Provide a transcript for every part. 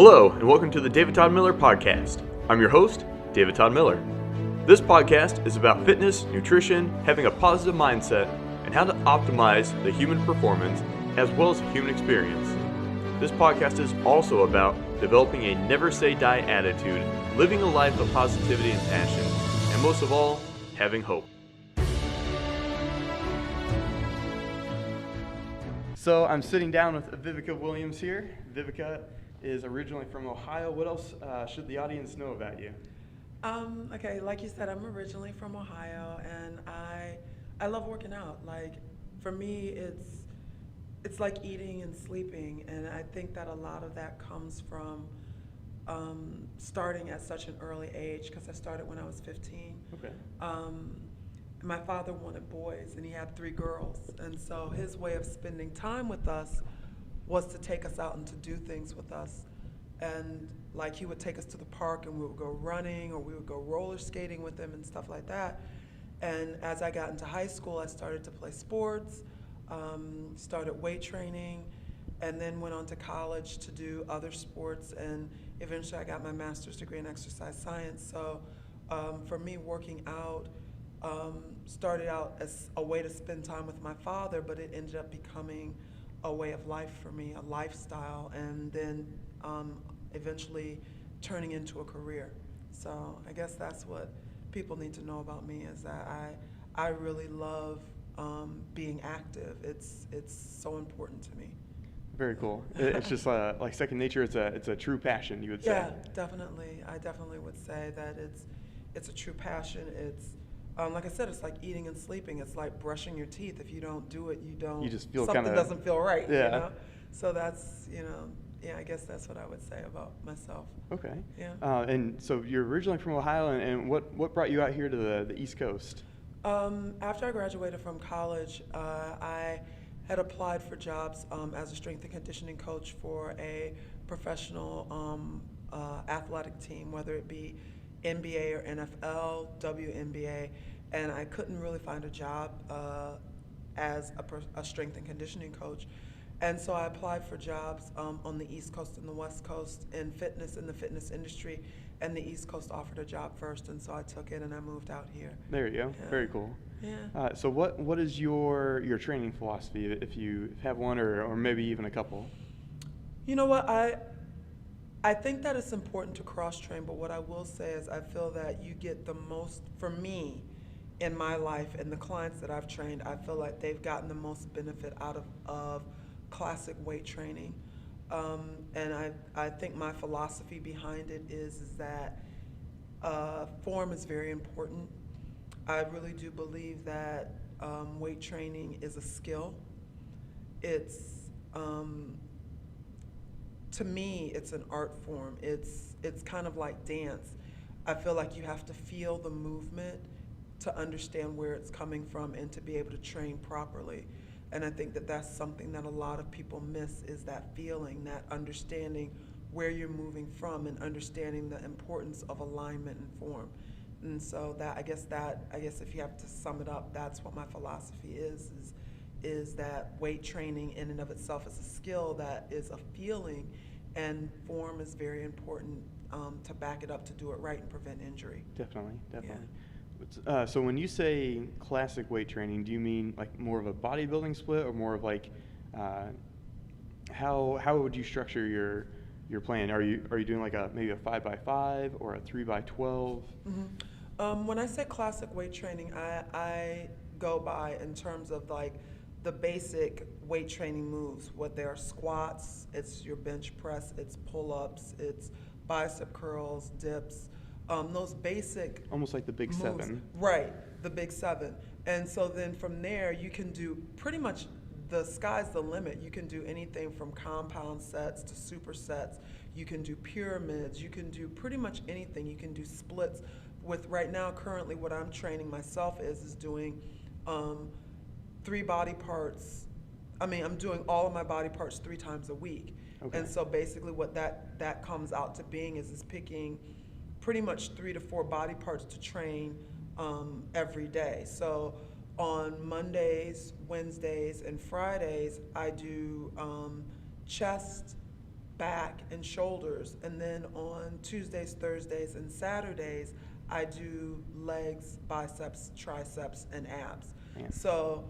Hello, and welcome to the David Todd Miller Podcast. I'm your host, David Todd Miller. This podcast is about fitness, nutrition, having a positive mindset, and how to optimize the human performance as well as the human experience. This podcast is also about developing a never say die attitude, living a life of positivity and passion, and most of all, having hope. So I'm sitting down with Viveca Williams here. Viveca is originally from Ohio. What else should the audience know about you? Okay, like you said, I'm originally from Ohio, and I love working out. Like, for me, it's like eating and sleeping, and I think that a lot of that comes from starting at such an early age, because I started when I was 15. Okay. My father wanted boys, and he had 3 girls, and so his way of spending time with us was to take us out and to do things with us. And like, he would take us to the park and we would go running, or we would go roller skating with him and stuff like that. And as I got into high school, I started to play sports, started weight training, and then went on to college to do other sports, and eventually I got my master's degree in exercise science. So for me, working out started out as a way to spend time with my father, but it ended up becoming a way of life for me, a lifestyle, and then eventually turning into a career. So I guess that's what people need to know about me, is that I really love being active. It's so important to me. Very cool. It's just like second nature. It's a true passion, you would say. Yeah, definitely. I definitely would say that it's a true passion. It's like I said, it's like eating and sleeping. It's like brushing your teeth. If you don't do it, you don't. You just feel something kinda, doesn't feel right. Yeah. You know? So that's yeah. I guess that's what I would say about myself. Okay. Yeah. And so you're originally from Ohio, and what brought you out here to the East Coast? After I graduated from college, I had applied for jobs as a strength and conditioning coach for a professional athletic team, whether it be NBA or NFL, WNBA, and I couldn't really find a job as a strength and conditioning coach. And so I applied for jobs on the East Coast and the West Coast in the fitness industry, and the East Coast offered a job first, and so I took it and I moved out here. There you go. Yeah. Very cool. Yeah. So what is your training philosophy, if you have one, or maybe even a couple? You know what, I think that it's important to cross-train, but what I will say is I feel that you get the most, for me, in my life, and the clients that I've trained, I feel like they've gotten the most benefit out of classic weight training. And I think my philosophy behind it is that form is very important. I really do believe that weight training is a skill. It's to me, it's an art form. It's kind of like dance. I feel like you have to feel the movement to understand where it's coming from and to be able to train properly. And I think that that's something that a lot of people miss, is that feeling, that understanding where you're moving from, and understanding the importance of alignment and form. And so I guess if you have to sum it up, that's what my philosophy is that weight training in and of itself is a skill, that is a feeling, and form is very important to back it up, to do it right and prevent injury. Definitely. Yeah. So when you say classic weight training, do you mean like more of a bodybuilding split, or more of like how would you structure your plan? Are you doing like maybe a 5x5 or a 3x12? Mm-hmm. When I say classic weight training, I go by in terms of like the basic weight training moves. What they are: squats, it's your bench press, it's pull-ups, it's bicep curls, dips. Those basic, almost like the big moves. 7. Right, the big 7. And so then from there, you can do pretty much, the sky's the limit. You can do anything from compound sets to supersets. You can do pyramids. You can do pretty much anything. You can do splits. With right now, currently, what I'm training myself is doing 3 body parts. I'm doing all of my body parts 3 times a week. Okay. And so basically what that comes out to being is picking pretty much 3 to 4 body parts to train every day. So on Mondays, Wednesdays, and Fridays, I do chest, back, and shoulders. And then on Tuesdays, Thursdays, and Saturdays, I do legs, biceps, triceps, and abs. Man. So,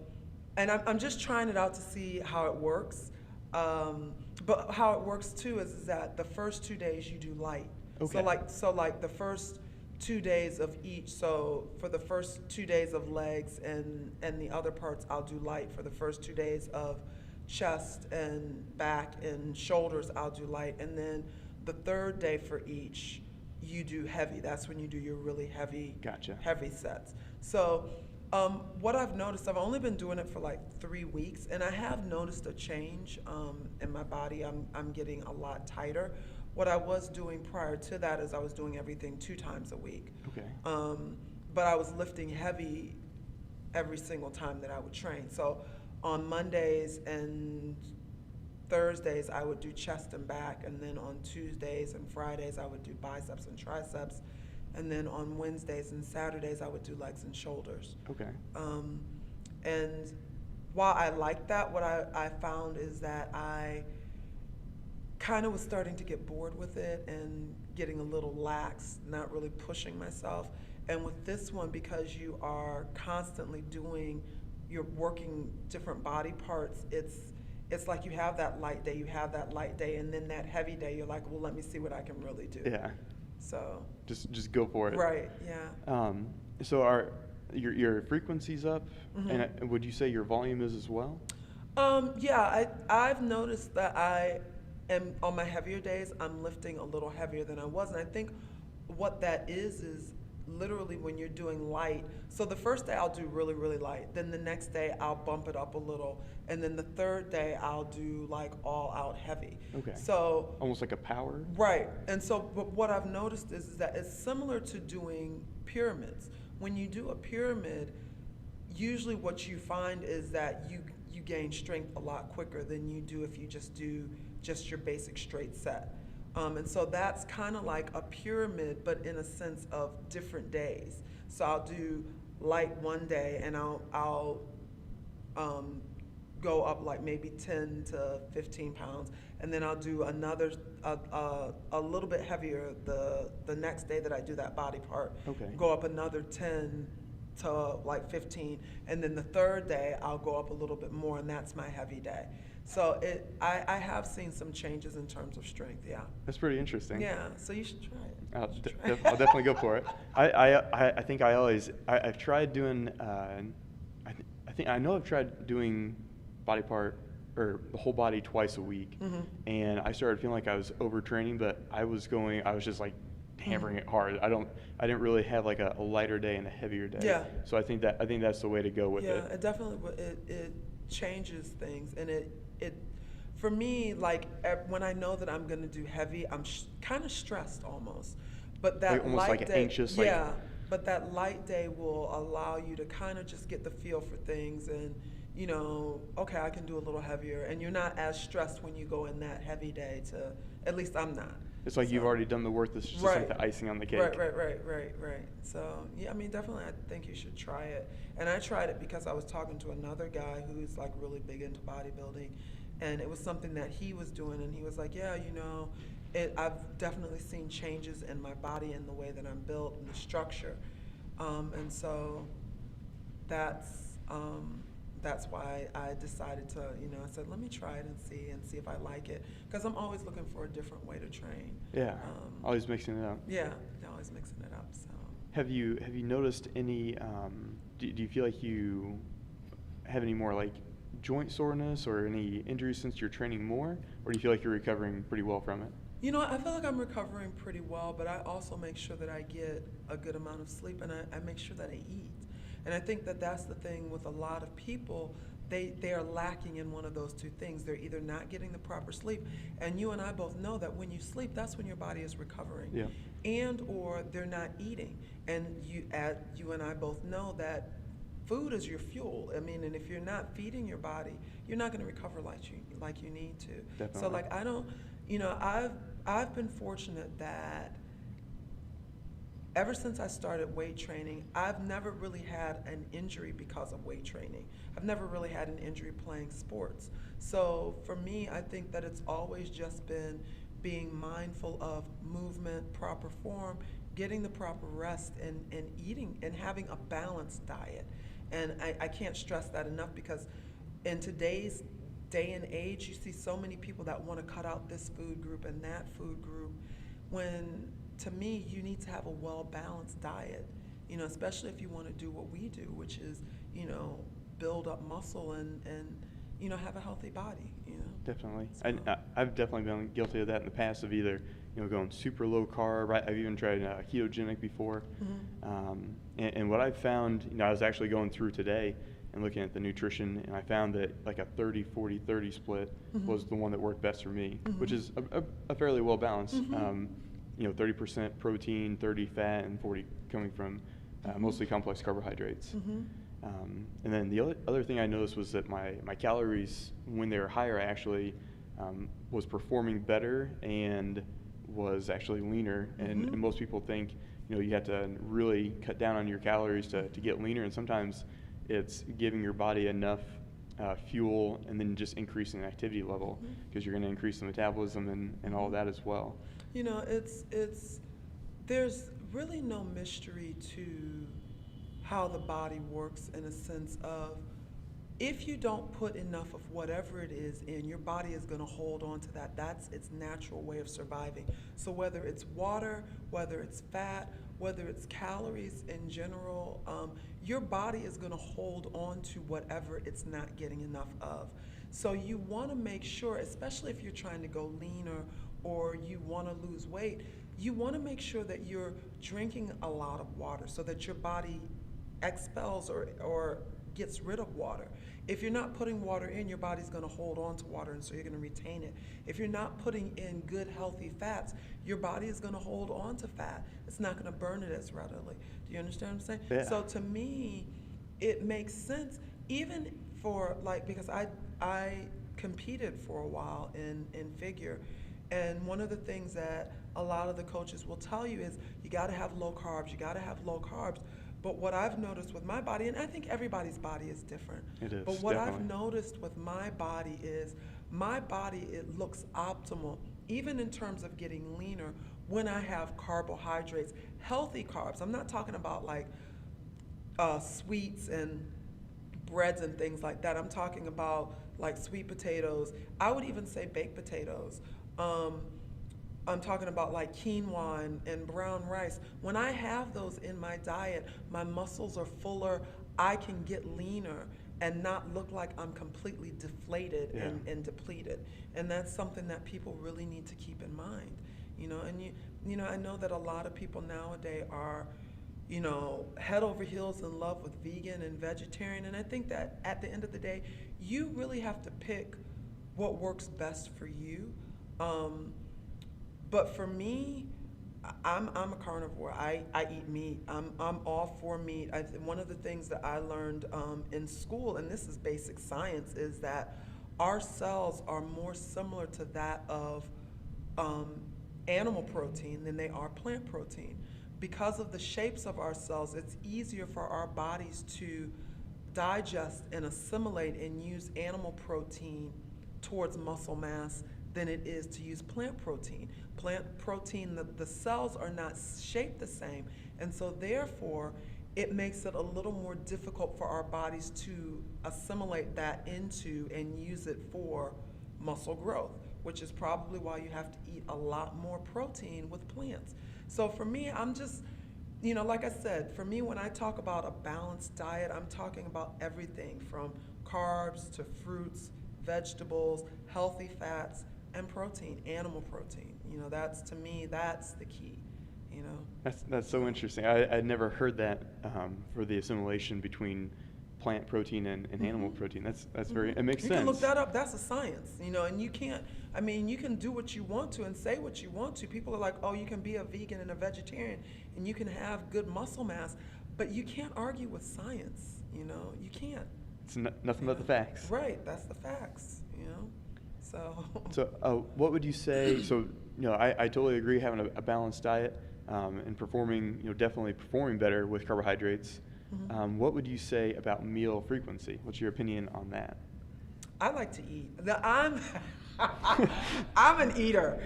and I'm just trying it out to see how it works. But how it works too is that the first 2 days you do light. Okay. So like the first 2 days of each. So for the first 2 days of legs and the other parts, I'll do light. For the first 2 days of chest and back and shoulders, I'll do light. And then the third day for each, you do heavy. That's when you do your really heavy, Gotcha. heavy sets. So what I've noticed, I've only been doing it for like 3 weeks, and I have noticed a change in my body. I'm getting a lot tighter. What I was doing prior to that is I was doing everything 2 times a week. Okay. But I was lifting heavy every single time that I would train. So on Mondays and Thursdays, I would do chest and back, and then on Tuesdays and Fridays, I would do biceps and triceps, and then on Wednesdays and Saturdays, I would do legs and shoulders. Okay. And while I like that, what I found is that I kind of was starting to get bored with it and getting a little lax, not really pushing myself. And with this one, because you are constantly you're working different body parts, it's like you have that light day, and then that heavy day, you're like, well, let me see what I can really do. Yeah. So. Just go for it. Right, yeah. So are your frequency's up, Mm-hmm. and would you say your volume is as well? Yeah, I've noticed that I am, on my heavier days, I'm lifting a little heavier than I was. And I think what that is literally when you're doing light. So the first day I'll do really, really light. Then the next day I'll bump it up a little. And then the third day I'll do like all out heavy. Okay. So Almost like a power? right. And so, but what I've noticed is that it's similar to doing pyramids. When you do a pyramid, usually what you find is that you gain strength a lot quicker than you do if you just do your basic straight set. And so that's kind of like a pyramid, but in a sense of different days. So I'll do light one day, and I'll go up like maybe 10 to 15 pounds, and then I'll do another a little bit heavier the next day that I do that body part. Okay. Go up another 10 to like 15, and then the third day I'll go up a little bit more, and that's my heavy day. So I have seen some changes in terms of strength. Yeah. That's pretty interesting. Yeah. So you should try it. I'll definitely go for it. I think I've tried doing. I know I've tried doing body part or the whole body twice a week, Mm-hmm. and I started feeling like I was overtraining, but I was just like hammering it hard. I didn't really have like a lighter day and a heavier day. Yeah. So I think that's the way to go with Yeah, it. it definitely it changes things, and it for me, like when I know that I'm gonna do heavy, I'm kind of stressed almost. But that Like almost light like day, anxious, yeah. like- But that light day will allow you to kind of just get the feel for things, and okay, I can do a little heavier, and you're not as stressed when you go in that heavy day. At least I'm not. It's like you've So- already done the work. This is just Right. like the icing on the cake. Right. So, yeah, I mean, definitely, I think you should try it. And I tried it because I was talking to another guy who's like really big into bodybuilding, and it was something that he was doing, and he was like, yeah, I've definitely seen changes in my body and the way that I'm built and the structure. And so that's why I decided to, I said, let me try it and see if I like it. Because I'm always looking for a different way to train. Yeah. Always mixing it up. Yeah, always mixing it up. So. Have you noticed any? Do you feel like you have any more like joint soreness or any injuries since you're training more, or do you feel like you're recovering pretty well from it? I feel like I'm recovering pretty well, but I also make sure that I get a good amount of sleep, and I make sure that I eat. And I think that that's the thing with a lot of people. They are lacking in one of those two things. They're either not getting the proper sleep, and you and I both know that when you sleep, that's when your body is recovering. Yeah. And or they're not eating. And you and I both know that food is your fuel. I mean, and if you're not feeding your body, you're not going to recover like you need to. Definitely. So like I've been fortunate that ever since I started weight training, I've never really had an injury because of weight training. I've never really had an injury playing sports. So for me, I think that it's always just been being mindful of movement, proper form, getting the proper rest, and eating and having a balanced diet. And I can't stress that enough, because in today's day and age, you see so many people that want to cut out this food group and that food group, when to me, you need to have a well-balanced diet, especially if you want to do what we do, which is, build up muscle and have a healthy body, Definitely. So. I've definitely been guilty of that in the past, of either, going super low carb. Right? I've even tried ketogenic before. Mm-hmm. And what I've found, I was actually going through today and looking at the nutrition, and I found that like a 30-40-30 split Mm-hmm. was the one that worked best for me, Mm-hmm. which is a fairly well balanced. Mm-hmm. 30% protein, 30 fat, and 40 coming from mostly complex carbohydrates. Mm-hmm. And then the other thing I noticed was that my calories, when they were higher, I actually was performing better and was actually leaner. Mm-hmm. And most people think, you have to really cut down on your calories to get leaner. And sometimes it's giving your body enough fuel and then just increasing the activity level, because you're going to increase the metabolism and all that as well. There's really no mystery to how the body works, in a sense of, if you don't put enough of whatever it is in, your body is going to hold on to that. That's its natural way of surviving. So whether it's water, whether it's fat, whether it's calories in general, your body is going to hold on to whatever it's not getting enough of. So you want to make sure, especially if you're trying to go leaner or you want to lose weight, you want to make sure that you're drinking a lot of water so that your body expels or gets rid of water. If you're not putting water in, your body's going to hold on to water, and so you're going to retain it. If you're not putting in good, healthy fats, your body is going to hold on to fat. It's not going to burn it as readily. Do you understand what I'm saying? Yeah. So to me, it makes sense, even for, because I competed for a while in figure, and one of the things that a lot of the coaches will tell you is you got to have low carbs, But what I've noticed with my body, and I think everybody's body is different. It is, But what definitely. I've noticed with my body is it looks optimal, even in terms of getting leaner, when I have carbohydrates, healthy carbs. I'm not talking about sweets and breads and things like that. I'm talking about like sweet potatoes. I would even say baked potatoes. I'm talking about like quinoa and brown rice. When I have those in my diet, my muscles are fuller, I can get leaner and not look like I'm completely deflated and depleted. And that's something that people really need to keep in mind. I know that a lot of people nowadays are, head over heels in love with vegan and vegetarian. And I think that at the end of the day, you really have to pick what works best for you. But for me, I'm a carnivore. I eat meat. I'm all for meat. One of the things that I learned in school, and this is basic science, is that our cells are more similar to that of animal protein than they are plant protein. Because of the shapes of our cells, it's easier for our bodies to digest and assimilate and use animal protein towards muscle mass than it is to use plant protein. Plant protein, the cells are not shaped the same, and so therefore it makes it a little more difficult for our bodies to assimilate that into and use it for muscle growth, which is probably why you have to eat a lot more protein with plants. So for me, I'm just, like I said, for me, when I talk about a balanced diet, I'm talking about everything from carbs to fruits, vegetables, healthy fats, and protein, animal protein. That's, to me, that's the key. That's so interesting. I'd never heard that for the assimilation between plant protein and animal protein. That's very, it makes sense. You can look that up. That's a science, and you can't, you can do what you want to and say what you want to. People are like, oh, you can be a vegan and a vegetarian and you can have good muscle mass, but you can't argue with science, you can't. It's nothing but the facts. Right, that's the facts, So what would you say, I totally agree having a balanced diet. and performing, definitely performing better with carbohydrates. What would you say about meal frequency? What's your opinion on that? I like to eat. I'm an eater,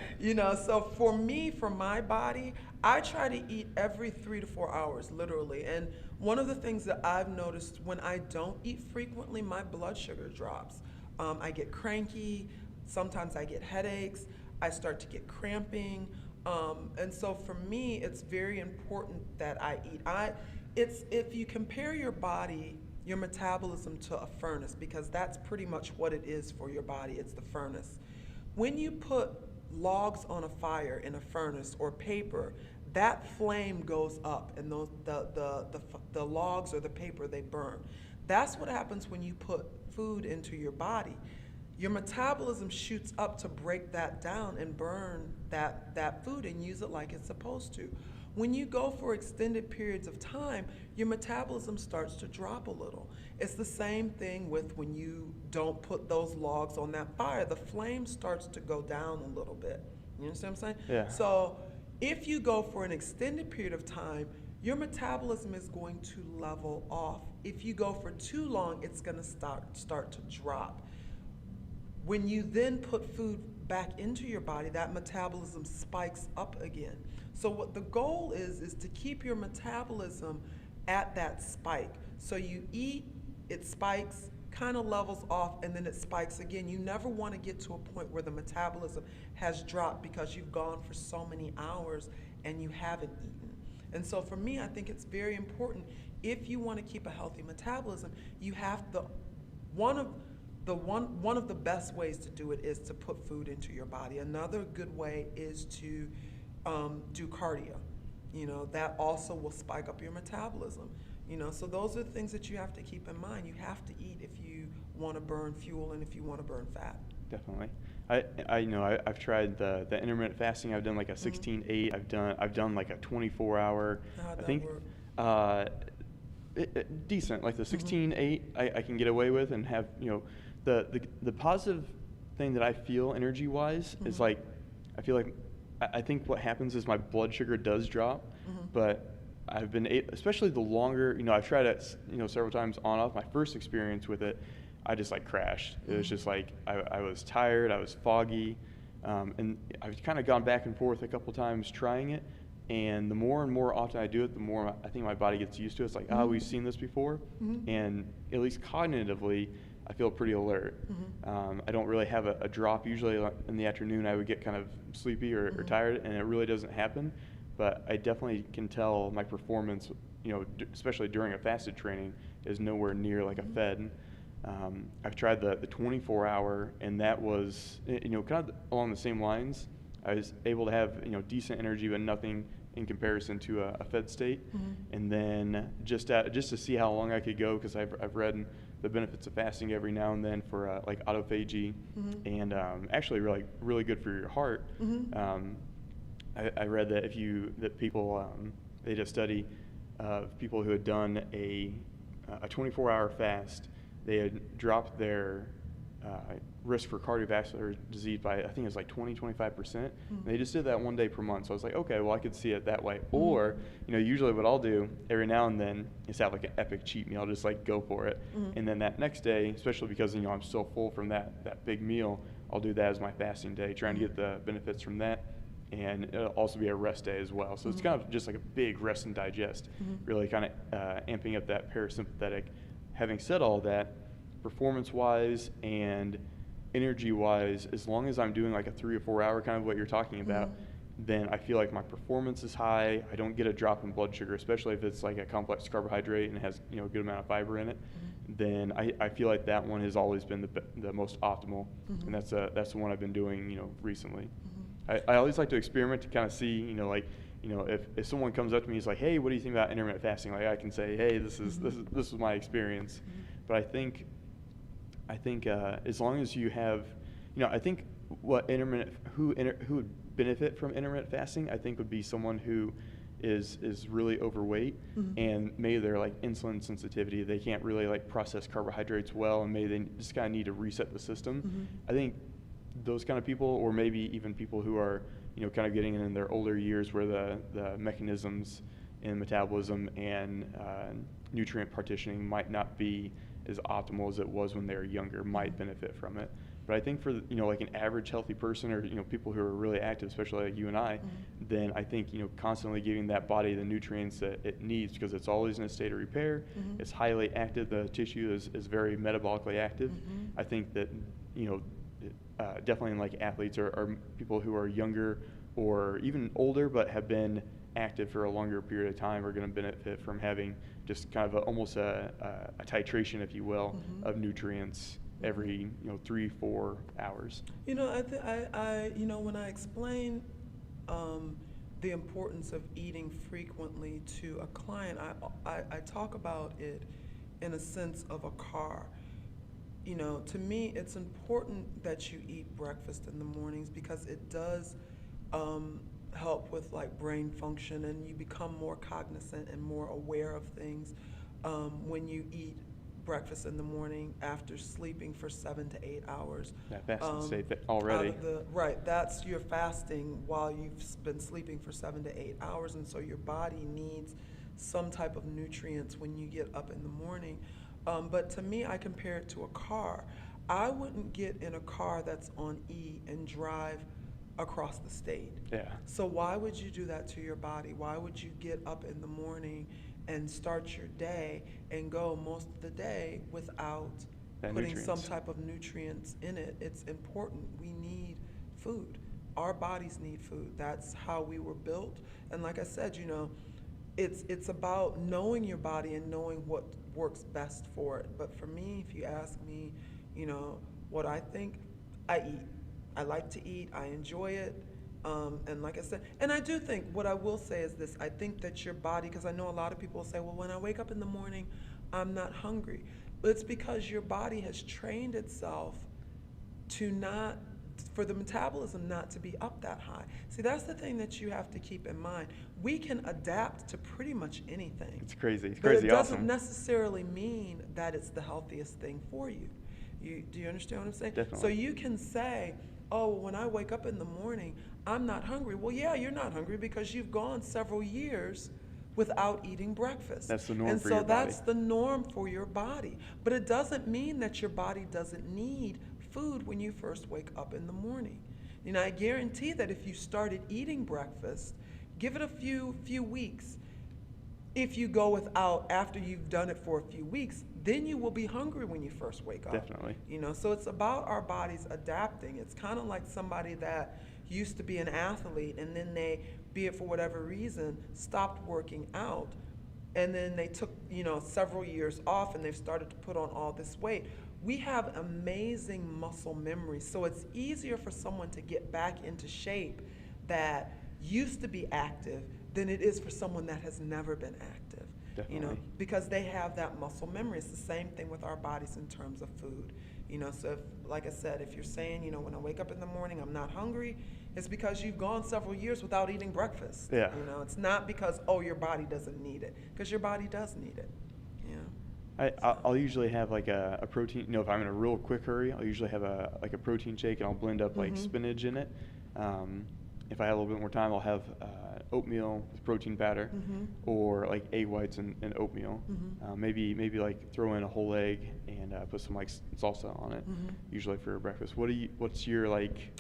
so for me, for my body, I try to eat every 3 to 4 hours, literally. And one of the things that I've noticed when I don't eat frequently, my blood sugar drops. I get cranky, sometimes I get headaches, I start to get cramping. And so for me, it's very important that I eat. If you compare your body, your metabolism to a furnace, because that's pretty much what it is for your body, it's the furnace. When you put logs on a fire in a furnace or paper, that flame goes up and the logs or the paper, they burn. That's what happens when you put food into your body. Your metabolism shoots up to break that down and burn that food and use it like it's supposed to. When you go for extended periods of time, your metabolism starts to drop a little. It's the same thing with when you don't put those logs on that fire. The flame starts to go down a little bit. You understand what I'm saying? Yeah. So if you go for an extended period of time, your metabolism is going to level off. If you go for too long, it's going to start to drop. When you then put food back into your body, that metabolism spikes up again. So what the goal is to keep your metabolism at that spike. So you eat, it spikes, kind of levels off, and then it spikes again. You never want to get to a point where the metabolism has dropped because you've gone for so many hours and you haven't eaten. And so for me, I think it's very important, if you want to keep a healthy metabolism, you have to, one of the best ways to do it is to put food into your body. Another good way is to do cardio. That also will spike up your metabolism. So those are the things that you have to keep in mind. You have to eat if you want to burn fuel and if you want to burn fat. Definitely. I've tried the intermittent fasting. I've done like a 16-8. I've done like a 24-hour. How'd I that think work? Decent. Like the 16-8, I can get away with and have the positive thing that I feel energy-wise is like I feel like I think what happens is my blood sugar does drop, but I've been, especially the longer, I've tried it, several times on off. My first experience with it, I just like crashed. It was just like, I was tired, I was foggy, and I've kind of gone back and forth a couple times trying it. And the more and more often I do it, the more I think my body gets used to it. It's like, we've seen this before. And at least cognitively, I feel pretty alert. I don't really have a drop. Usually in the afternoon, I would get kind of sleepy or tired, and it really doesn't happen. But I definitely can tell my performance, especially during a fasted training, is nowhere near like a fed. I've tried the 24-hour, and that was, kind of along the same lines. I was able to have, decent energy, but nothing in comparison to a fed state. And then just to see how long I could go, because I've read the benefits of fasting every now and then for like autophagy, and actually really good for your heart. I read that people they did a study of people who had done a 24-hour fast. They had dropped their risk for cardiovascular disease by, I think it was like 20-25%. They just did that one day per month. So I was like, okay, well, I could see it that way. Or, usually what I'll do every now and then is have like an epic cheat meal, just like go for it. And then that next day, especially because, I'm so full from that big meal, I'll do that as my fasting day, trying to get the benefits from that. And it'll also be a rest day as well. So it's kind of just like a big rest and digest, really kind of amping up that parasympathetic. Having said all that, performance-wise and energy-wise, as long as I'm doing like a 3 or 4 hour, kind of what you're talking about, then I feel like my performance is high. I don't get a drop in blood sugar, especially if it's like a complex carbohydrate and has a good amount of fiber in it. Then I feel like that one has always been the most optimal, and that's the one I've been doing recently. I always like to experiment to kind of see if someone comes up to me and is like, hey, what do you think about intermittent fasting? Like I can say, hey, this is my experience. But I think as long as you have, I think who would benefit from intermittent fasting, I think would be someone who is really overweight and maybe they're like insulin sensitivity. They can't really like process carbohydrates well, and maybe they just kind of need to reset the system. I think those kind of people, or maybe even people who are kind of getting in their older years where the mechanisms in metabolism and nutrient partitioning might not be as optimal as it was when they were younger, might benefit from it. But I think for like an average healthy person, or people who are really active, especially like you and I, then I think constantly giving that body the nutrients that it needs, because it's always in a state of repair. It's highly active. The tissue is very metabolically active. I think that definitely in like athletes or people who are younger or even older but have been active for a longer period of time are going to benefit from having just kind of almost a titration, if you will, of nutrients every 3-4 hours. I when I explain the importance of eating frequently to a client, I talk about it in a sense of a car. To me, it's important that you eat breakfast in the mornings, because it does help with like brain function, and you become more cognizant and more aware of things when you eat breakfast in the morning after sleeping for 7 to 8 hours. That fasting state already. Right, that's your fasting while you've been sleeping for 7 to 8 hours, and so your body needs some type of nutrients when you get up in the morning. But to me, I compare it to a car. I wouldn't get in a car that's on E and drive across the state. Yeah. So why would you do that to your body? Why would you get up in the morning and start your day and go most of the day without putting some type of nutrients in it? It's important. We need food. Our bodies need food. That's how we were built. And like I said, it's about knowing your body and knowing what works best for it. But for me, if you ask me, what I think, I eat. I like to eat. I enjoy it. And like I said, and I do think, what I will say is this, I think that your body, because I know a lot of people say, well, when I wake up in the morning, I'm not hungry. But it's because your body has trained itself for the metabolism not to be up that high. See, that's the thing that you have to keep in mind. We can adapt to pretty much anything. It's crazy. It's but crazy it doesn't awesome. necessarily mean that it's the healthiest thing for you. Do you understand what I'm saying? Definitely. So you can say, oh, when I wake up in the morning, I'm not hungry. Well, yeah, you're not hungry because you've gone several years without eating breakfast. That's the norm and for so your body. that's the norm for your body. But it doesn't mean that your body doesn't need food when you first wake up in the morning. I guarantee that if you started eating breakfast, give it a few weeks. If you go without after you've done it for a few weeks, then you will be hungry when you first wake up. Definitely. So it's about our bodies adapting. It's kind of like somebody that used to be an athlete, and then they, be it for whatever reason, stopped working out, and then they took several years off, and they've started to put on all this weight. We have amazing muscle memory, so it's easier for someone to get back into shape that used to be active than it is for someone that has never been active. Definitely. Because they have that muscle memory. It's the same thing with our bodies in terms of food. So if, like I said, if you're saying, when I wake up in the morning, I'm not hungry, it's because you've gone several years without eating breakfast. Yeah. It's not because, your body doesn't need it, because your body does need it. I'll usually have like a protein, if I'm in a real quick hurry, I'll usually have a protein shake, and I'll blend up like spinach in it. If I have a little bit more time, I'll have oatmeal with protein powder, or like egg whites and oatmeal. Maybe like throw in a whole egg and put some like salsa on it. Usually for breakfast. What's your like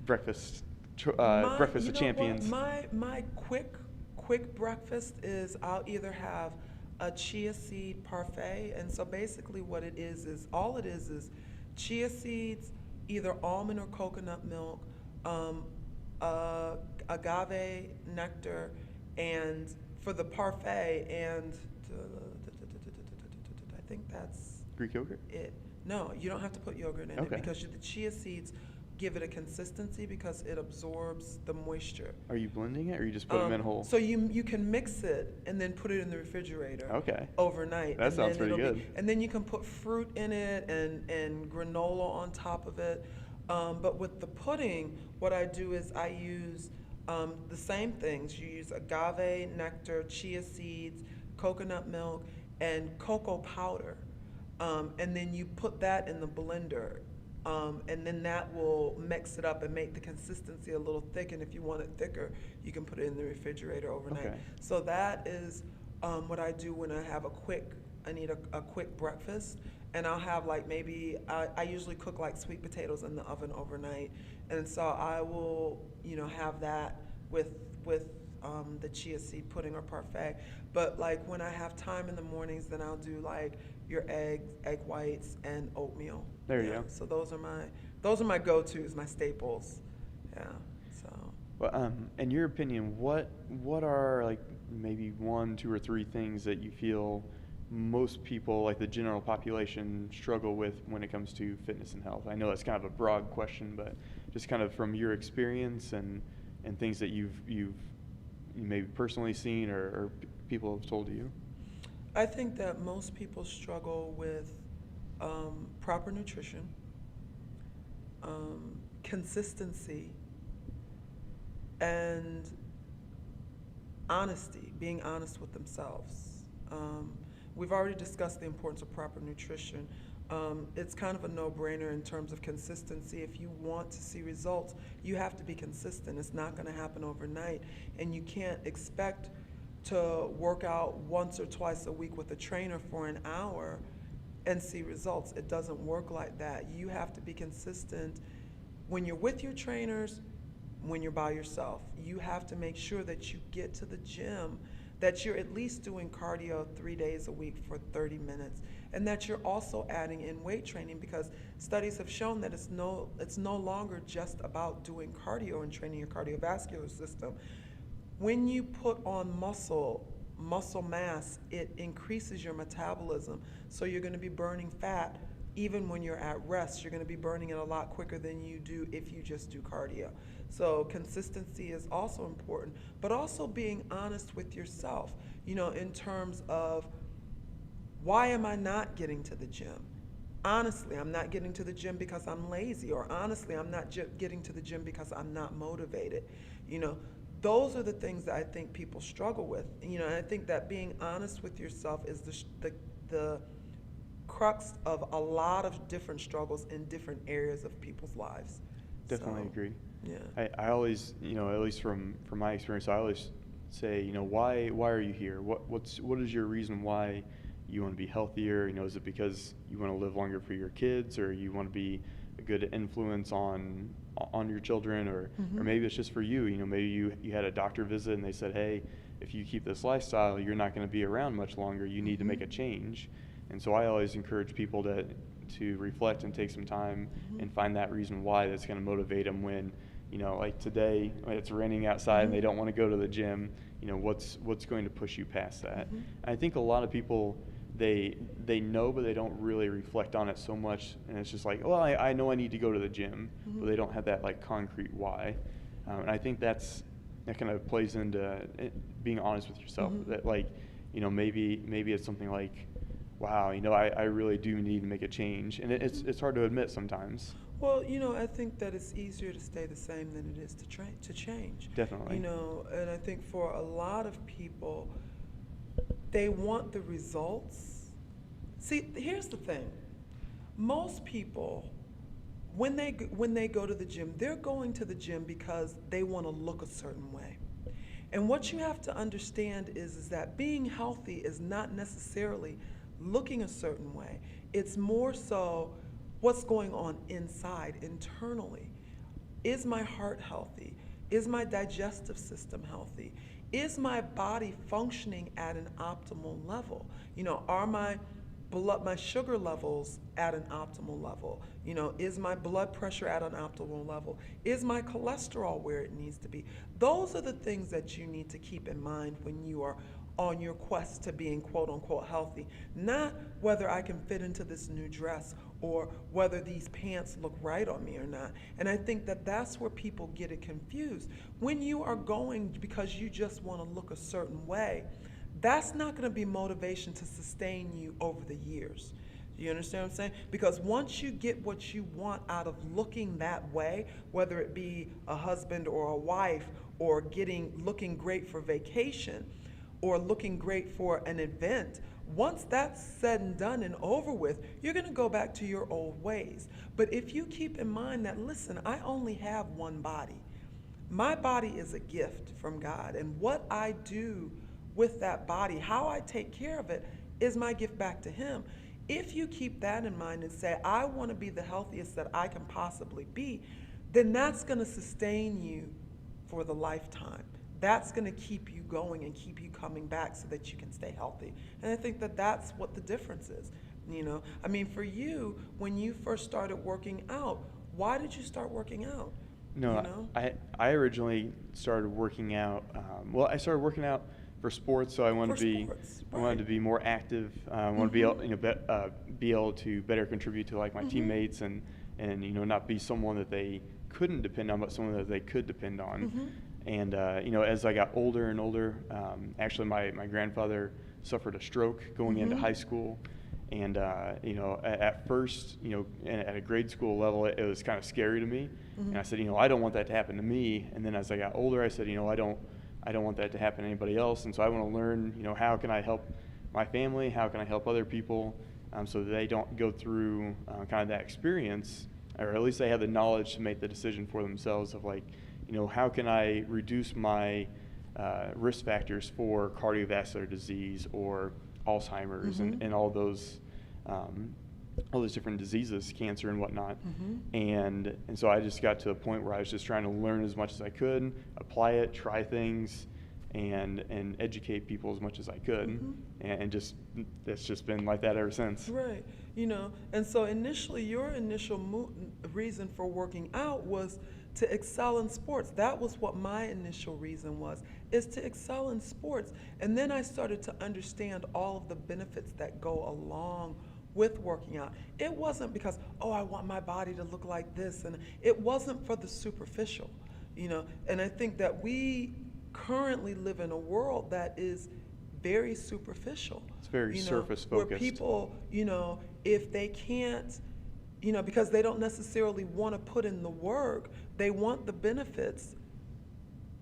breakfast breakfast of champions? My quick breakfast is I'll either have a chia seed parfait, and so basically what it is chia seeds, either almond or coconut milk, agave nectar, and for the parfait, and I think that's Greek yogurt? it. No, you don't have to put yogurt in it, because the chia seeds give it a consistency because it absorbs the moisture. Are you blending it, or you just put them in whole? So you can mix it and then put it in the refrigerator overnight. That sounds pretty good. And then you can put fruit in it and granola on top of it. But with the pudding, what I do is I use the same things. You use agave nectar, chia seeds, coconut milk, and cocoa powder. And then you put that in the blender. And then that will mix it up and make the consistency a little thick. And if you want it thicker, you can put it in the refrigerator overnight. Okay. So that is what I do when I have I need a quick breakfast. And I'll have like maybe, I usually cook like sweet potatoes in the oven overnight. And so I will, have that with the chia seed pudding or parfait. But like when I have time in the mornings, then I'll do like your egg whites, and oatmeal. There you go. So those are my go-tos, my staples. Yeah. So. Well, in your opinion, what are like maybe 1, 2, or 3 things that you feel most people, like the general population, struggle with when it comes to fitness and health? I know that's kind of a broad question, but just kind of from your experience and things that you've maybe personally seen or people have told you. I think that most people struggle with proper nutrition, consistency, and honesty, being honest with themselves. We've already discussed the importance of proper nutrition. It's kind of a no-brainer in terms of consistency. If you want to see results, you have to be consistent. It's not going to happen overnight, and you can't expect to work out once or twice a week with a trainer for an hour and see results. It doesn't work like that. You have to be consistent when you're with your trainers, when you're by yourself. You have to make sure that you get to the gym, that you're at least doing cardio 3 days a week for 30 minutes, and that you're also adding in weight training, because studies have shown that it's no longer just about doing cardio and training your cardiovascular system. When you put on muscle mass, it increases your metabolism. So you're going to be burning fat even when you're at rest. You're going to be burning it a lot quicker than you do if you just do cardio. So consistency is also important, but also being honest with yourself, in terms of, why am I not getting to the gym? Honestly, I'm not getting to the gym because I'm lazy, or honestly, I'm not getting to the gym because I'm not motivated. Those are the things that I think people struggle with. And I think that being honest with yourself is the crux of a lot of different struggles in different areas of people's lives. Definitely agree. Yeah. I always, at least from my experience, I always say, why are you here? What is your reason why you want to be healthier? Is it because you want to live longer for your kids, or you want to be a good influence on your children, or maybe it's just for you. Maybe you had a doctor visit and they said, hey, if you keep this lifestyle, you're not going to be around much longer. You need to make a change. And so I always encourage people to reflect and take some time and find that reason why that's going to motivate them when, like today, when it's raining outside and they don't want to go to the gym. What's going to push you past that? I think a lot of people, they know, but they don't really reflect on it so much, and it's just like, well, I know I need to go to the gym, but they don't have that like concrete why. And I think that kind of plays into being honest with yourself. That like, maybe it's something like, wow, I really do need to make a change, and it's hard to admit sometimes. Well, I think that it's easier to stay the same than it is to change. Definitely. And I think for a lot of people, they want the results. See, here's the thing. Most people, when they go to the gym, they're going to the gym because they want to look a certain way. And what you have to understand is that being healthy is not necessarily looking a certain way. It's more so what's going on inside, internally. Is my heart healthy? Is my digestive system healthy? Is my body functioning at an optimal level? Are my sugar levels at an optimal level? Is my blood pressure at an optimal level? Is my cholesterol where it needs to be? Those are the things that you need to keep in mind when you are on your quest to being quote unquote healthy. Not whether I can fit into this new dress or whether these pants look right on me or not. And I think that that's where people get it confused. When you are going because you just want to look a certain way, that's not going to be motivation to sustain you over the years. Do you understand what I'm saying? Because once you get what you want out of looking that way, whether it be a husband or a wife or looking great for vacation, or looking great for an event, once that's said and done and over with, you're going to go back to your old ways. But if you keep in mind that, listen, I only have one body. My body is a gift from God, and what I do with that body, how I take care of it, is my gift back to Him. If you keep that in mind and say, I want to be the healthiest that I can possibly be, then that's going to sustain you for the lifetime. That's going to keep you going and keep you coming back so that you can stay healthy. And I think that that's what the difference is. You know, I mean, for you, when you first started working out, why did you start working out? No, you know? I originally started working out. I started working out for sports, so I wanted I wanted to be more active. I wanted to be able, be able to better contribute to like my teammates and not be someone that they couldn't depend on, but someone that they could depend on. And as I got older and older, actually my grandfather suffered a stroke going into high school. And, at first, at a grade school level, it was kind of scary to me. And I said, I don't want that to happen to me. And then as I got older, I said, I don't want that to happen to anybody else. And so I want to learn, how can I help my family? How can I help other people so that they don't go through kind of that experience, or at least they have the knowledge to make the decision for themselves of like, how can I reduce my risk factors for cardiovascular disease or Alzheimer's and all those different diseases, cancer and whatnot. And so I just got to a point where I was just trying to learn as much as I could, apply it, try things, and educate people as much as I could. And just it's just been like that ever since. Right. And so initially, your initial reason for working out was to excel in sports. That was what my initial reason was, is to excel in sports. And then I started to understand all of the benefits that go along with working out. It wasn't because, I want my body to look like this, and it wasn't for the superficial, And I think that we currently live in a world that is very superficial. It's very surface focused. Where people, if they can't, because they don't necessarily want to put in the work, they want the benefits,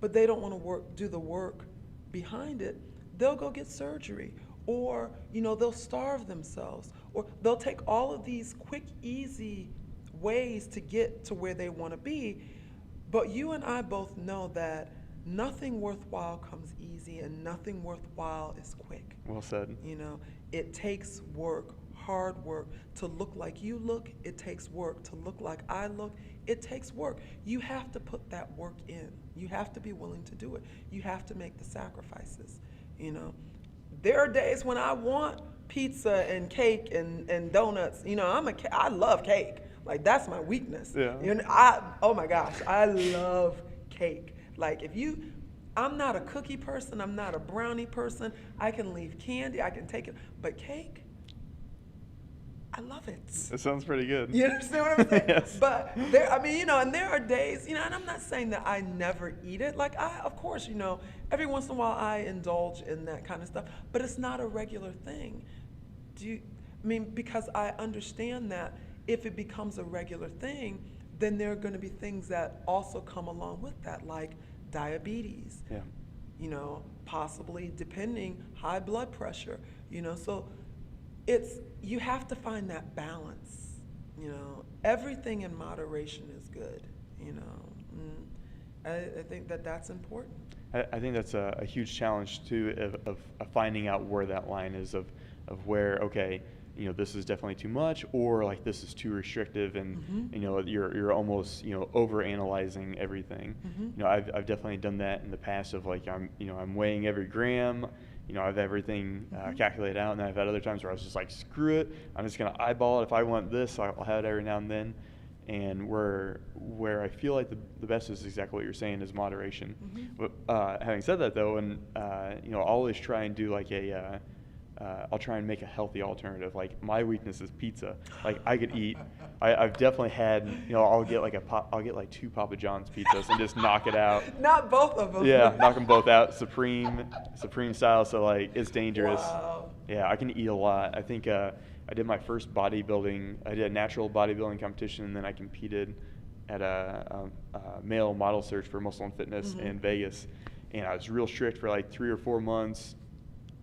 but they don't want to do the work behind it, they'll go get surgery, or they'll starve themselves, or they'll take all of these quick, easy ways to get to where they want to be. But you and I both know that nothing worthwhile comes easy, and nothing worthwhile is quick. Well said. It takes work, hard work, to look like you look. It takes work to look like I look. It takes work. You have to put that work in. You have to be willing to do it. You have to make the sacrifices. There are days when I want pizza and cake and donuts. I love cake. Like, that's my weakness. Yeah. Oh my gosh, I love cake. Like, I'm not a cookie person, I'm not a brownie person. I can leave candy, I can take it, but cake, I love it. It sounds pretty good. You understand what I'm saying? Yes. But there are days, and I'm not saying that I never eat it. Like, of course, every once in a while I indulge in that kind of stuff, but it's not a regular thing. Because I understand that if it becomes a regular thing, then there are going to be things that also come along with that, like diabetes. Yeah. Possibly, depending, high blood pressure. So you have to find that balance. Everything in moderation is good. I think that that's important. I think that's a huge challenge too of finding out where that line is of where, okay, this is definitely too much, or like this is too restrictive, and you're almost over analyzing everything. I've definitely done that in the past of like I'm weighing every gram. I have everything calculated out, and then I've had other times where I was just like, screw it, I'm just gonna eyeball it. If I want this, I'll have it every now and then. And where I feel like the best is exactly what you're saying, is moderation. But having said that though, and I'll always try and do like I'll try and make a healthy alternative. Like, my weakness is pizza. Like, I could eat. I've definitely had. I'll get like 2 Papa John's pizzas and just knock it out. Not both of them. Yeah, knock them both out, supreme style. So like, it's dangerous. Wow. Yeah, I can eat a lot. I think I did my first bodybuilding. I did a natural bodybuilding competition, and then I competed at a male model search for Muscle and Fitness in Vegas. And I was real strict for like 3 or 4 months.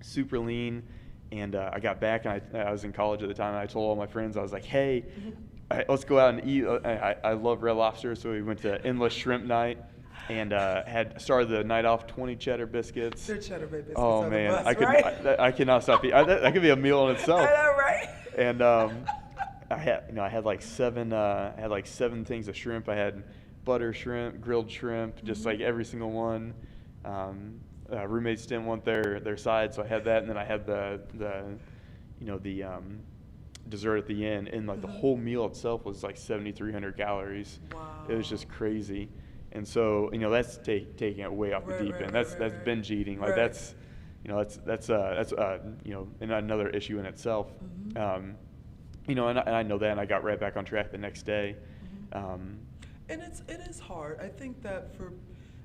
super lean. And I got back, and I was in college at the time, and I told all my friends, I was like, hey, let's go out and eat. I love Red Lobster, so we went to Endless Shrimp Night, and had started the night off 20 cheddar biscuits. Their cheddar bay biscuits Oh are man, the best, I cannot stop eating. That could be a meal in itself. I know, right? And I had like seven things of shrimp. I had butter shrimp, grilled shrimp, just like every single one. Roommates didn't want their side, so I had that, and then I had the dessert at the end, and like the whole meal itself was like 7,300 calories. Wow. It was just crazy. And so, that's taking it way off the deep end. That's binge eating. Like that's another issue in itself. And I know that, and I got right back on track the next day. And it is hard.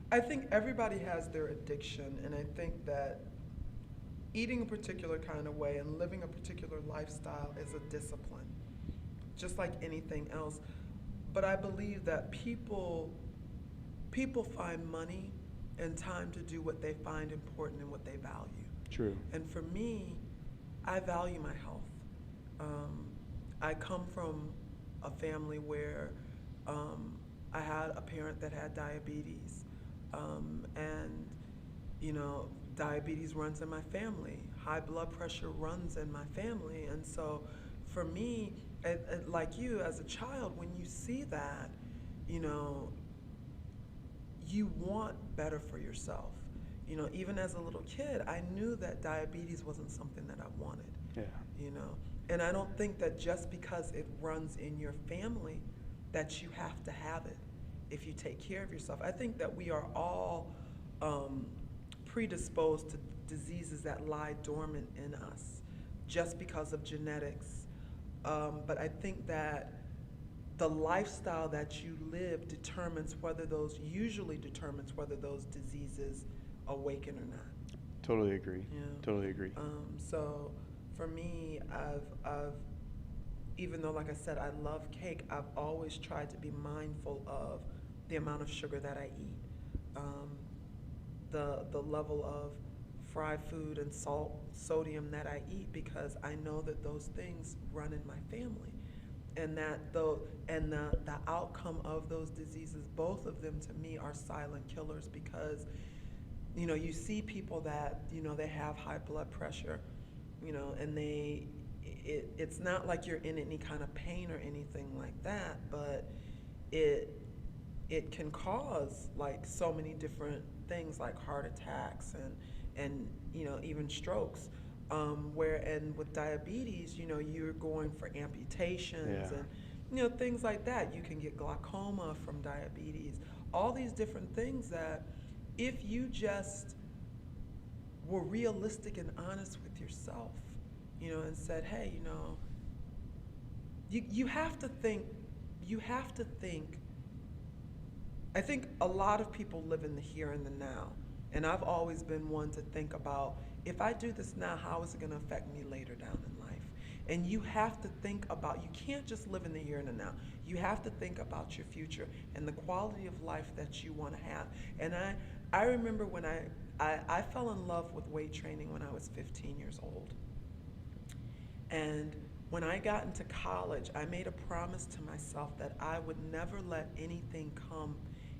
I think everybody has their addiction, and I think that eating a particular kind of way and living a particular lifestyle is a discipline, just like anything else. But I believe that people find money and time to do what they find important and what they value. True. And for me, I value my health. I come from a family where I had a parent that had diabetes, and diabetes runs in my family. High blood pressure runs in my family, and so for me, like you as a child, when you see that, you want better for yourself. Even as a little kid, I knew that diabetes wasn't something that I wanted. Yeah. And I don't think that just because it runs in your family that you have to have it if you take care of yourself. I think that we are all predisposed to diseases that lie dormant in us just because of genetics. But I think that the lifestyle that you live usually determines whether those diseases awaken or not. Totally agree. Yeah. Totally agree. So for me, I've even though, like I said, I love cake, I've always tried to be mindful of the amount of sugar that I eat, the level of fried food and sodium that I eat, because I know that those things run in my family, and the outcome of those diseases, both of them to me are silent killers, because you see people that they have high blood pressure, and it's not like you're in any kind of pain or anything like that, but it can cause like so many different things like heart attacks and even strokes. And with diabetes, you're going for amputations and things like that. You can get glaucoma from diabetes. All these different things that if you just were realistic and honest with yourself, and said, hey, you have to think. I think a lot of people live in the here and the now, and I've always been one to think about, if I do this now, how is it going to affect me later down in life? And you have to think about, you can't just live in the here and the now. You have to think about your future and the quality of life that you want to have. And I remember when I fell in love with weight training when I was 15 years old. And when I got into college, I made a promise to myself that I would never let anything come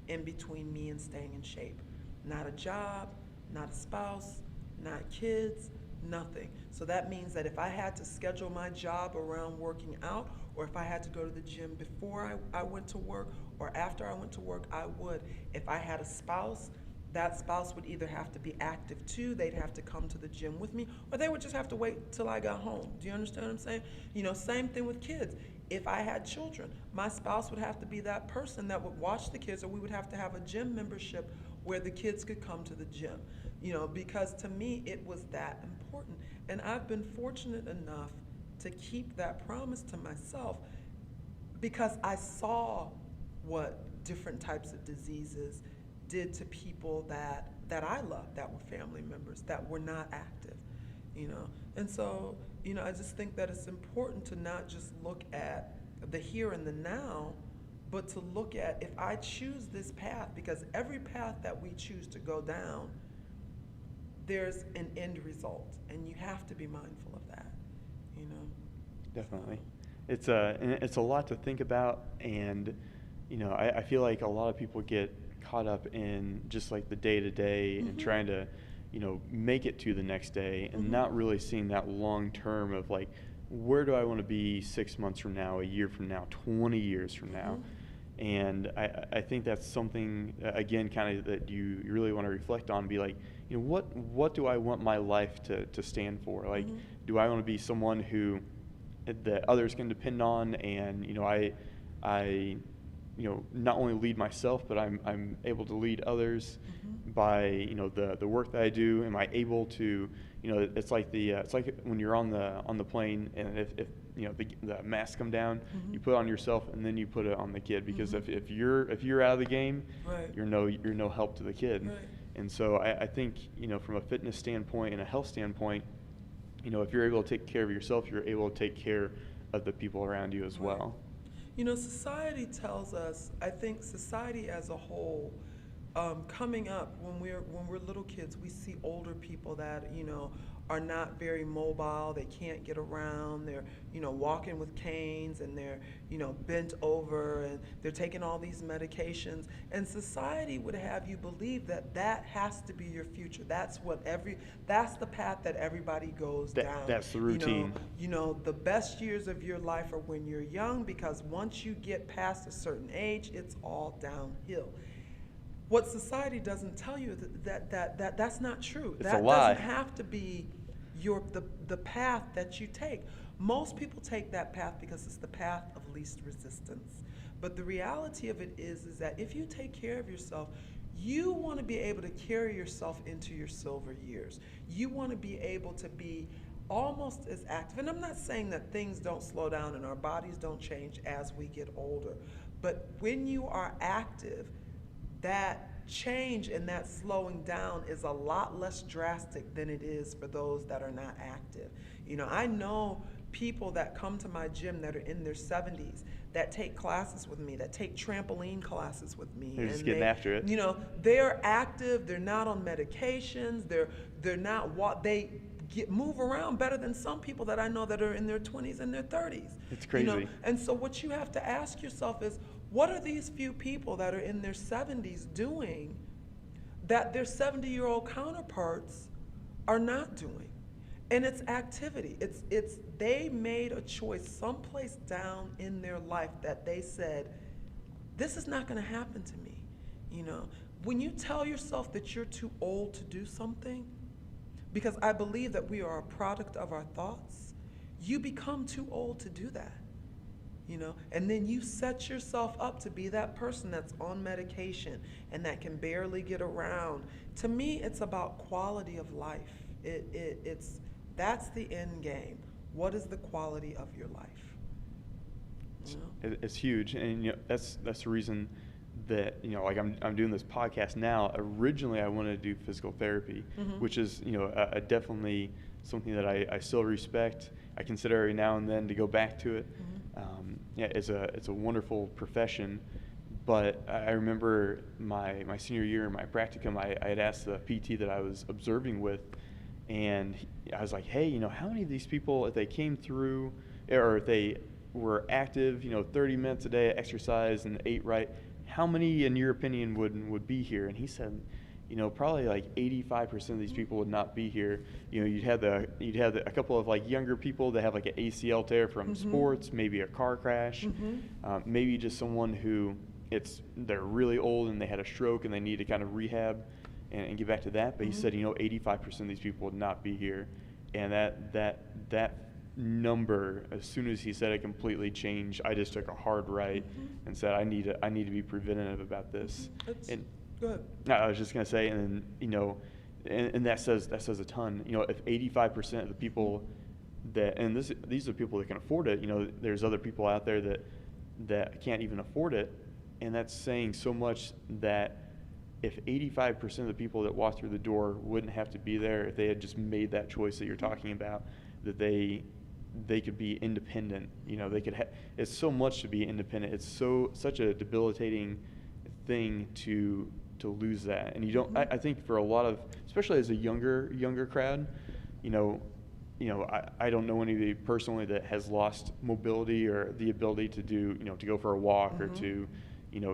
in between me and staying in shape. Not a job, not a spouse, not kids, nothing. So that means that if I had to schedule my job around working out, or if I had to go to the gym before I went to work or after I went to work, I would. If I had a spouse, that spouse would either have to be active too, they'd have to come to the gym with me, or they would just have to wait till I got home. Do you understand what I'm saying? Same thing with kids. If I had children, my spouse would have to be that person that would watch the kids, or we would have to have a gym membership where the kids could come to the gym, because to me it was that important. And I've been fortunate enough to keep that promise to myself, because I saw what different types of diseases did to people that I loved, that were family members, that were not active, And so, I just think that it's important to not just look at the here and the now, but to look at, if I choose this path, because every path that we choose to go down, there's an end result, and you have to be mindful of that, you know. Definitely. It's a lot to think about, and I feel like a lot of people get caught up in just like the day to day and trying to make it to the next day, and not really seeing that long term of like, where do I want to be 6 months from now, a year from now, 20 years from now. And I think that's something, again, kind of that you really want to reflect on and be like, what do I want my life to stand for? Like, do I want to be someone who that others can depend on, and I not only lead myself, but I'm able to lead others by the work that I do. Am I able to it's like when you're on the plane, and if the masks come down, you put it on yourself and then you put it on the kid, because if you're out of the game, Right. you're no help to the kid. Right. And so I think from a fitness standpoint and a health standpoint, if you're able to take care of yourself, you're able to take care of the people around you as well. Society tells us, I think society as a whole, coming up, when we're little kids, we see older people that are not very mobile. They can't get around. They're walking with canes, and they're bent over, and they're taking all these medications. And society would have you believe that has to be your future. That's the path that everybody goes down. That's the routine. The best years of your life are when you're young, because once you get past a certain age, it's all downhill. What society doesn't tell you is that's not true. It's that a lie. doesn't have to be the path that you take. Most people take that path because it's the path of least resistance. But the reality of it is that if you take care of yourself, you want to be able to carry yourself into your silver years. You want to be able to be almost as active. And I'm not saying that things don't slow down and our bodies don't change as we get older. But when you are active, that change and that slowing down is a lot less drastic than it is for those that are not active. I know people that come to my gym that are in their 70s that take classes with me, that take trampoline classes with me. They're just getting after it. They're active. They're not on medications. They're not they move around better than some people that I know that are in their 20s and their 30s. It's crazy. And so what you have to ask yourself is, what are these few people that are in their 70s doing that their 70-year-old counterparts are not doing? And it's activity. It's they made a choice someplace down in their life that they said, this is not going to happen to me. When you tell yourself that you're too old to do something, because I believe that we are a product of our thoughts, you become too old to do that. And then you set yourself up to be that person that's on medication and that can barely get around. To me, it's about quality of life. That's the end game. What is the quality of your life? It's huge, and that's the reason that like I'm doing this podcast now. Originally, I wanted to do physical therapy, which is definitely something that I still respect. I consider every now and then to go back to it. It's a wonderful profession, but I remember my senior year in my practicum, I had asked the PT that I was observing with, and I was like, hey, how many of these people, if they came through, or if they were active, 30 minutes a day exercise and ate right, how many, in your opinion, would be here? And he said, probably like 85% of these people would not be here. You'd have a couple of like younger people that have like an ACL tear from sports, maybe a car crash, maybe just someone who they're really old and they had a stroke and they need to kind of rehab and get back to that. But he said, 85% of these people would not be here, and that number, as soon as he said it, completely changed. I just took a hard right and said, I need to be preventative about this. Go ahead. No, I was just gonna say, and and that says a ton. If 85% of the people these are people that can afford it. There's other people out there that can't even afford it, and that's saying so much that if 85% of the people that walk through the door wouldn't have to be there, if they had just made that choice that you're talking about, that they could be independent. They could. It's so much to be independent. It's such a debilitating thing to lose that. And you don't. I think for a lot of, especially as a younger crowd, I don't know anybody personally that has lost mobility or the ability to do, to go for a walk or to,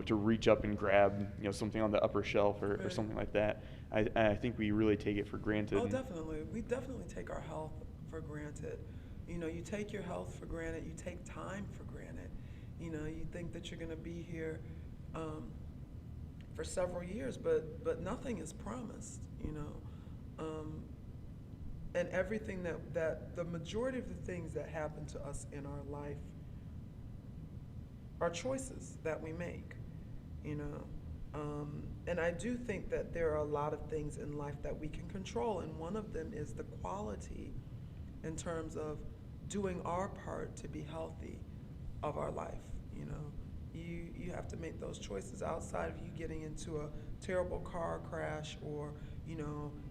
to reach up and grab, something on the upper shelf or something like that. I think we really take it for granted. Oh, definitely. We definitely take our health for granted. You take your health for granted. You take time for granted. You think that you're going to be here for several years, but nothing is promised. And everything that the majority of the things that happen to us in our life are choices that we make. And I do think that there are a lot of things in life that we can control, and one of them is the quality in terms of doing our part to be healthy of our life. You have to make those choices outside of you getting into a terrible car crash or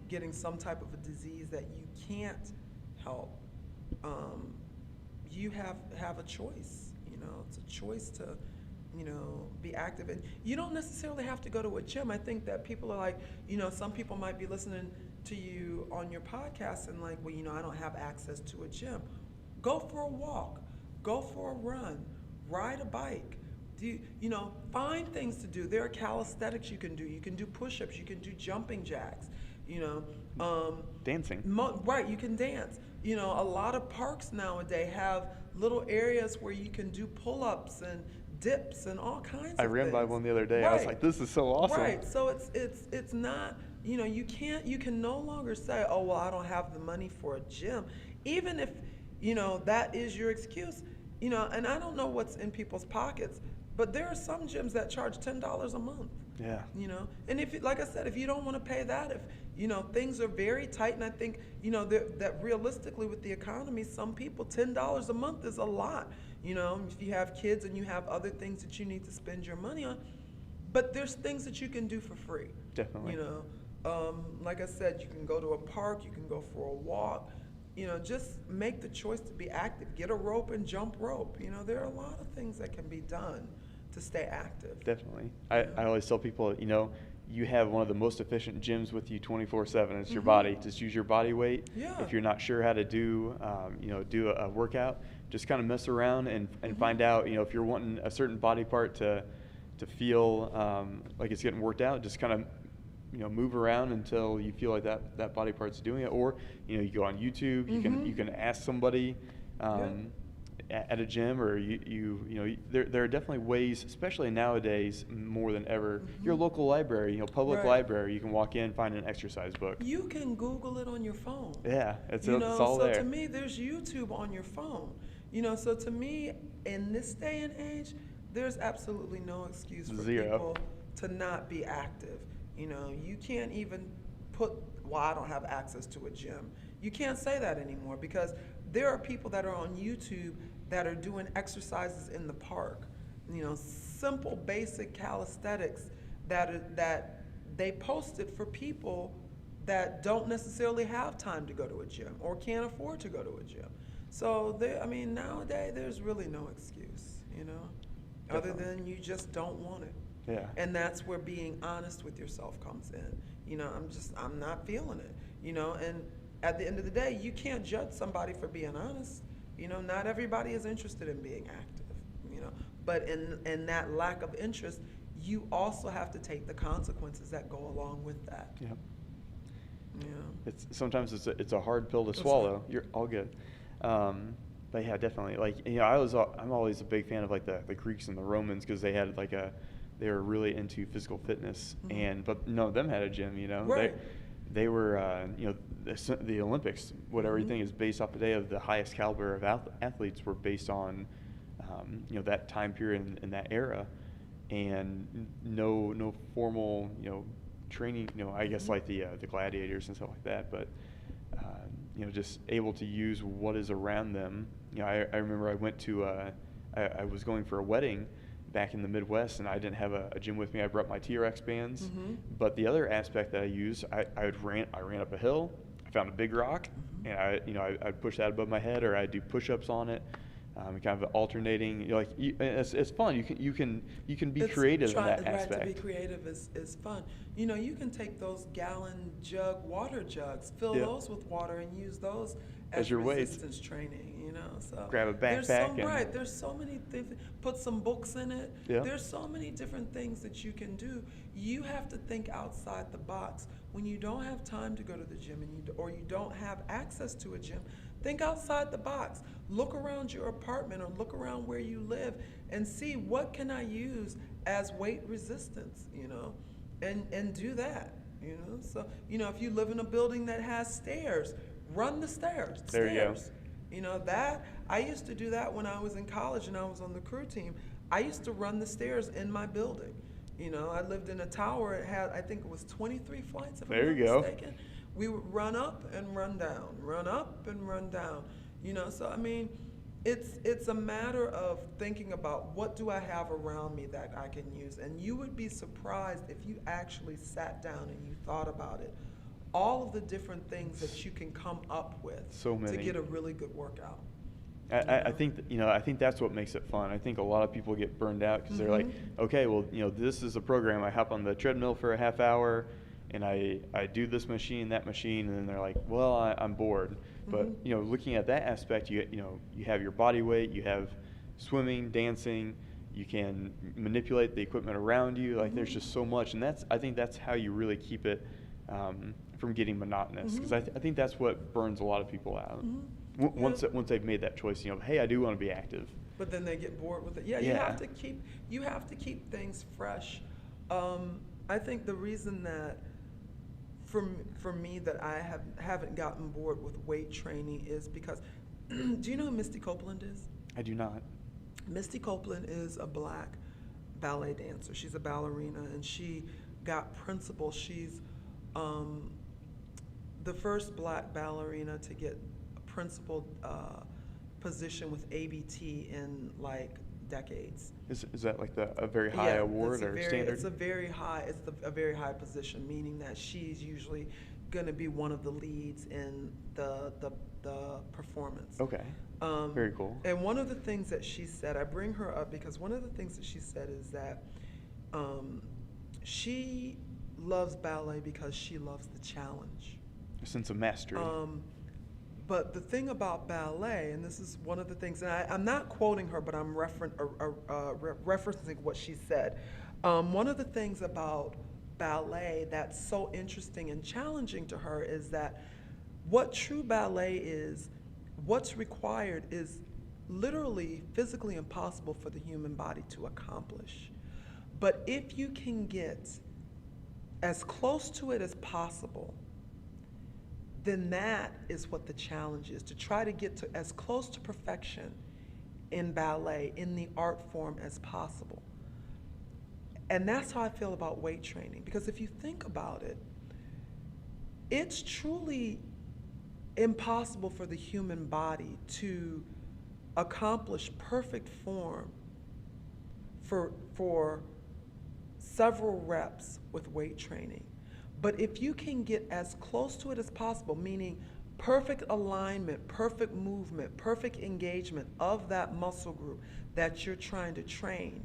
getting some type of a disease that you can't help. You have a choice. It's a choice to be active. And you don't necessarily have to go to a gym. I think that people are like, some people might be listening to you on your podcast and like, well, I don't have access to a gym. Go for a walk, go for a run, ride a bike. Find things to do. There are calisthenics you can do. You can do push-ups, you can do jumping jacks, Dancing. Right, you can dance. A lot of parks nowadays have little areas where you can do pull-ups and dips and all kinds of things. I ran by one the other day. Right. I was like, this is so awesome. Right. So it's not, you can no longer say, oh, well, I don't have the money for a gym. Even if, that is your excuse, and I don't know what's in people's pockets, but there are some gyms that charge $10 a month. Yeah. And if, like I said, if you don't want to pay that, if, things are very tight, and I think, that realistically with the economy, some people, $10 a month is a lot. If you have kids and you have other things that you need to spend your money on, but there's things that you can do for free. Definitely. Like I said, you can go to a park, you can go for a walk, just make the choice to be active. Get a rope and jump rope. There are a lot of things that can be done to stay active. Definitely. I always tell people, you have one of the most efficient gyms with you 24/7. It's your body. Just use your body weight. Yeah. If you're not sure how to do, do a workout, just kind of mess around and find out, if you're wanting a certain body part to feel like it's getting worked out, just kind of, move around until you feel like that body part's doing it. Or, you go on YouTube, you can ask somebody at a gym, or there are definitely ways, especially nowadays more than ever. Your local library, public library, you can walk in, find an exercise book. You can Google it on your phone. Yeah, it's all there. So to me, there's YouTube on your phone. So to me, in this day and age, there's absolutely no excuse for people to not be active. You can't even I don't have access to a gym. You can't say that anymore, because there are people that are on YouTube that are doing exercises in the park. Simple, basic calisthenics that they posted for people that don't necessarily have time to go to a gym or can't afford to go to a gym. So nowadays there's really no excuse, other than you just don't want it. Yeah. And that's where being honest with yourself comes in. I'm not feeling it, and at the end of the day, you can't judge somebody for being honest. Not everybody is interested in being active, but in that lack of interest, you also have to take the consequences that go along with that. Yep. Yeah. Sometimes it's a hard pill to swallow. Right. You're all good. But yeah, definitely. I'm always a big fan of the Greeks and the Romans, because they had they were really into physical fitness, but none of them had a gym. Right. They were the Olympics. What everything is based off today of the highest caliber of athletes were based on that time period in that era, and no formal training. I guess like the gladiators and stuff like that, but. Just able to use what is around them. I remember I went to, I was going for a wedding back in the Midwest, and I didn't have a gym with me. I brought my TRX bands, but the other aspect that I used, I ran up a hill, I found a big rock, and I'd push that above my head, or I'd do push-ups on it. kind of alternating. It's fun. You can be creative in that aspect. Right, to be creative is fun. You can take those gallon water jugs, fill those with water, and use those as your resistance training. So grab a backpack. There's so many things. Put some books in it. Yeah. There's so many different things that you can do. You have to think outside the box. When you don't have time to go to the gym or you don't have access to a gym, think outside the box. Look around your apartment or look around where you live and see what can I use as weight resistance, and do that, So, if you live in a building that has stairs, run the stairs. There you go. That I used to do that when I was in college and I was on the crew team. I used to run the stairs in my building. I lived in a tower. It had, I think it was 23 flights, if I'm not mistaken. We would run up and run down, run up and run down. So I mean, it's a matter of thinking about what do I have around me that I can use. And you would be surprised if you actually sat down and you thought about it. All of the different things that you can come up with to get a really good workout. I think I think that's what makes it fun. I think a lot of people get burned out because they're like, okay, well, this is a program. I hop on the treadmill for a half hour, and I do this machine, that machine, and then they're like, well, I'm bored. But looking at that aspect, you have your body weight, you have swimming, dancing, you can manipulate the equipment around you. Like there's just so much, and I think that's how you really keep it from getting monotonous, because I think that's what burns a lot of people out. Once they've made that choice, hey, I do want to be active. But then they get bored with it. Yeah, you have to keep things fresh. I think the reason that for me that I haven't gotten bored with weight training is because do you know who Misty Copeland is? I do not. Misty Copeland is a black ballet dancer. She's a ballerina, and she got principal. She's the first black ballerina to get a principal position with ABT in like decades. Is that like a very high award or standard? It's a very high position, meaning that she's usually going to be one of the leads in the performance. Okay. Very cool. And one of the things that she said, I bring her up because one of the things that she said is that she loves ballet because she loves the challenge. A sense of mastery. But the thing about ballet, and this is one of the things, and I'm not quoting her, but I'm referencing what she said. One of the things about ballet that's so interesting and challenging to her is that what true ballet is, what's required is literally physically impossible for the human body to accomplish. But if you can get as close to it as possible, then that is what the challenge is, to try to get to as close to perfection in ballet, in the art form as possible. And that's how I feel about weight training, because if you think about it, it's truly impossible for the human body to accomplish perfect form for several reps with weight training. But if you can get as close to it as possible, meaning perfect alignment, perfect movement, perfect engagement of that muscle group that you're trying to train,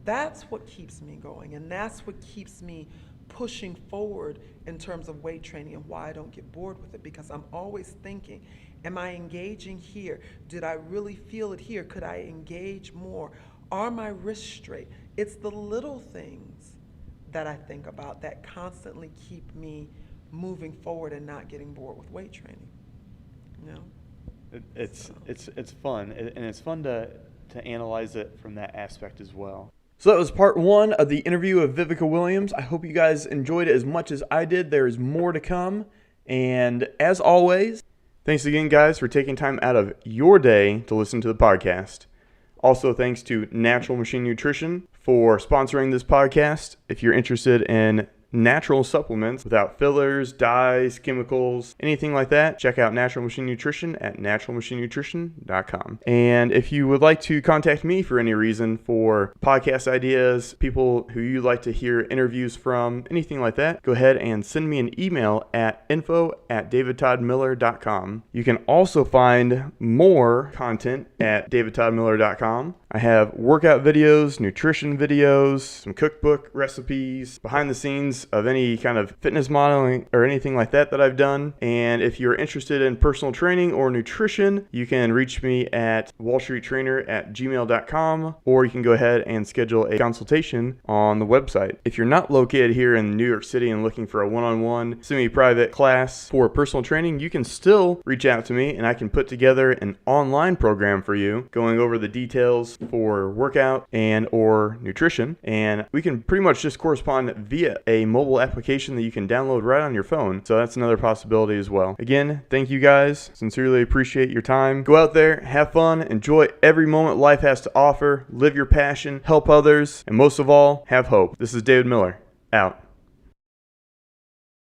that's what keeps me going, and that's what keeps me pushing forward in terms of weight training, and why I don't get bored with it, because I'm always thinking, am I engaging here? Did I really feel it here? Could I engage more? Are my wrists straight? It's the little things that I think about that constantly keep me moving forward and not getting bored with weight training. It's fun, and it's fun to analyze it from that aspect as well. So that was part one of the interview of Viveca Williams. I hope you guys enjoyed it as much as I did. There is more to come. And as always, thanks again, guys, for taking time out of your day to listen to the podcast. Also, thanks to Natural Machine Nutrition for sponsoring this podcast. If you're interested in natural supplements without fillers, dyes, chemicals, anything like that, check out Natural Machine Nutrition at naturalmachinenutrition.com. And if you would like to contact me for any reason for podcast ideas, people who you'd like to hear interviews from, anything like that, go ahead and send me an email at info@davidtoddmiller.com. You can also find more content at davidtoddmiller.com. I have workout videos, nutrition videos, some cookbook recipes, behind the scenes of any kind of fitness modeling or anything like that I've done. And if you're interested in personal training or nutrition, you can reach me at wallstreettrainer@gmail.com, or you can go ahead and schedule a consultation on the website. If you're not located here in New York City and looking for a one-on-one semi-private class for personal training, you can still reach out to me and I can put together an online program for you going over the details for workout and or nutrition, and we can pretty much just correspond via a mobile application that you can download right on your phone. So that's another possibility as well. Again, thank you guys. Sincerely appreciate your time. Go out there, have fun, enjoy every moment life has to offer, live your passion, help others, and most of all, have hope. This is David Miller, out.